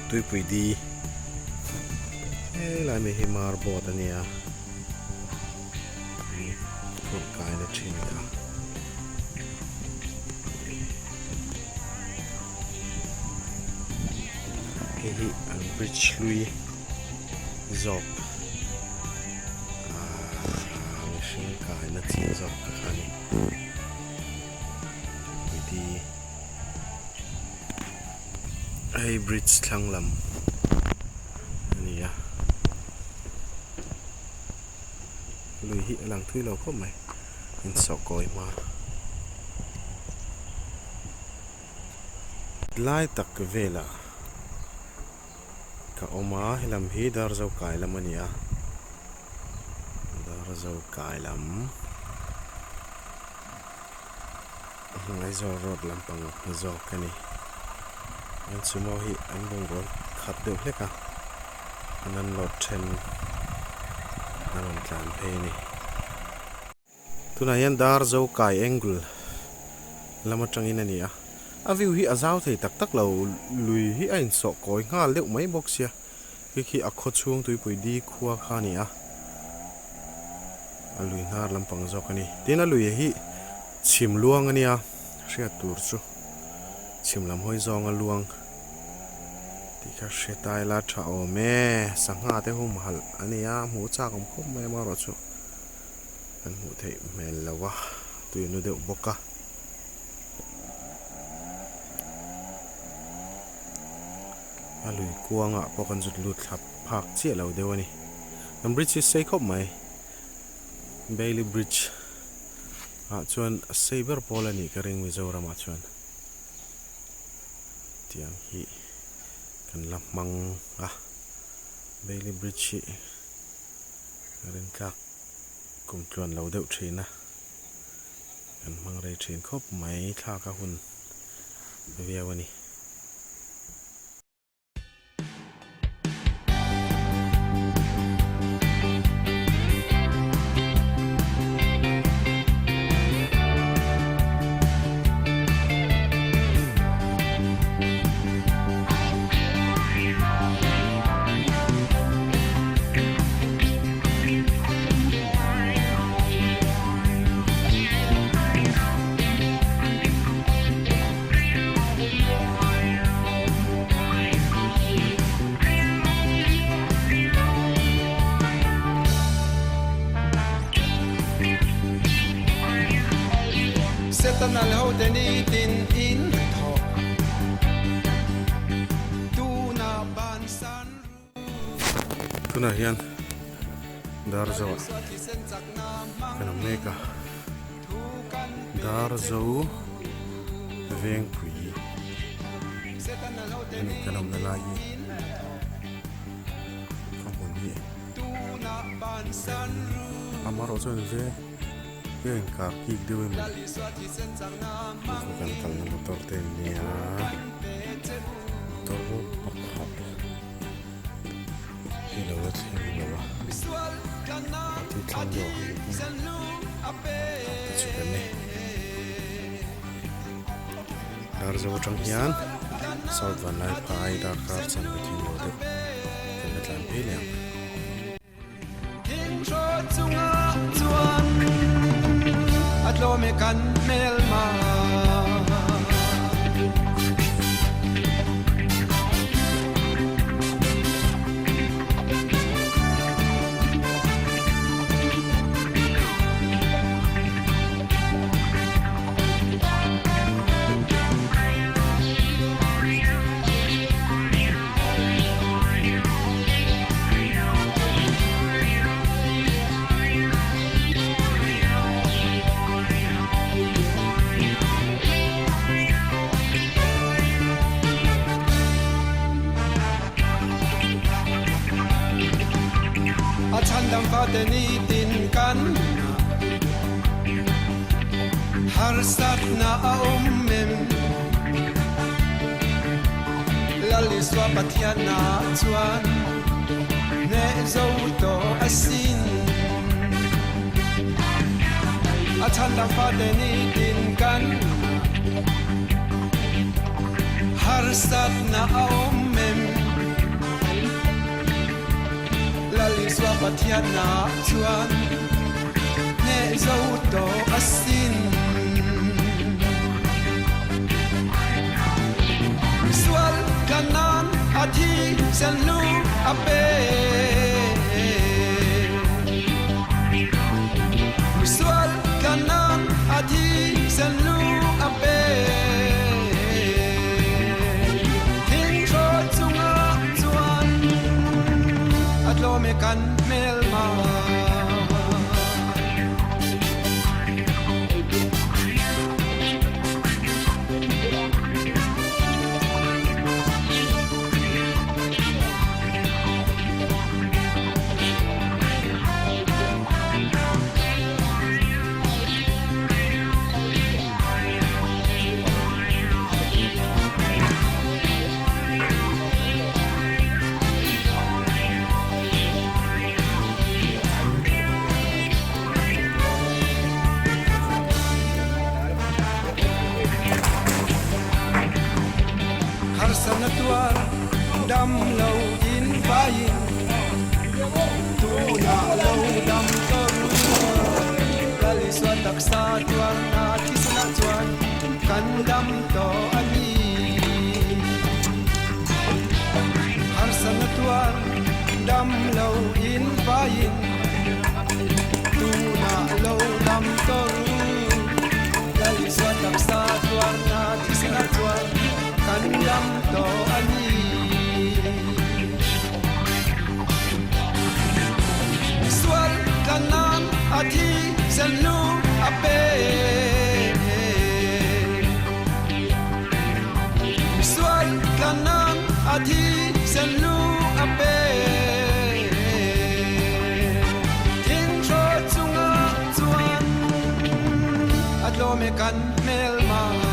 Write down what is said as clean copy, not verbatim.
tui pui di lai mi hi mar bot ania thut kai na thin da hi an bridge lui zop mi hring kai na thin zop ka khani pui di ai bridge thlang lam ania lui hi lang thui lo kho mai in so koi ma lai tak vela ka oma hilam hi dar zo kai lam ania dar zo kai lam ngai zo road lam pang zo kani an sumo hi an bong ron khat deuh hleka anan lot then anon tlan phei ni tuna yan dar zo kai angle lama tangin ania a view hi azau thei tak tak lo lui hi ain so koi ngal deuh mai box ya khi a kho chung tui pui di khuwa kha ni a lui nar lampang zo kani tin a lui hi chim luang ania ria tur chu chim lam hoi zong a luang ti kha shetai la tha o me sangha te hum hal ania mu cha kom khom me ma ro chu an mu thei mel lawa tu nu deuh boka a lui kuanga pokan zut lut thap phak che lo dewani am bridge sei khop mai Bailey Bridge chuan saber polani ka ring Mizoram chuan tiang hi kan lamang Bailey Bridge hi ring kak kum chuan lo deuh thina kan mang rei thin khop mai thla ka hun viawani Tan al ho de ni tin in tho tu na ban san tuna hian dar zo kana meka dar zo veng pui ani kana na lai kamun hi amaro chon ve yang kaki dewe mi bukan tang motor tenia motor pakhat hilawat hilawa ti thang yo chukane dar zo tang hian south van lai pai da kar chan bitin lo de kan peliam lo me kan mel ma dam fa de ni tin kan har sat na mem lali swa pathiana chuan ne zo to asin a chan dam fa de ni tin kan har sat na mem xóa bát thiên na chuan nghe dấu to asin sual kanan athi san lu ape sual kanan athi san lu ape lo me kan mel ma sanatuar dam lo in vain tu na lo dam toru kali swa taksa tuar na kisna chuan kan dam to ani har sanatuar dam lo in vain tu na lo dam toru kali swa taksa tuar na kisna chuan kan dam to ani swal kanan athi san lu ape swal kanan athi san lu ape tin tro chunga chuan atlo me kan mel ma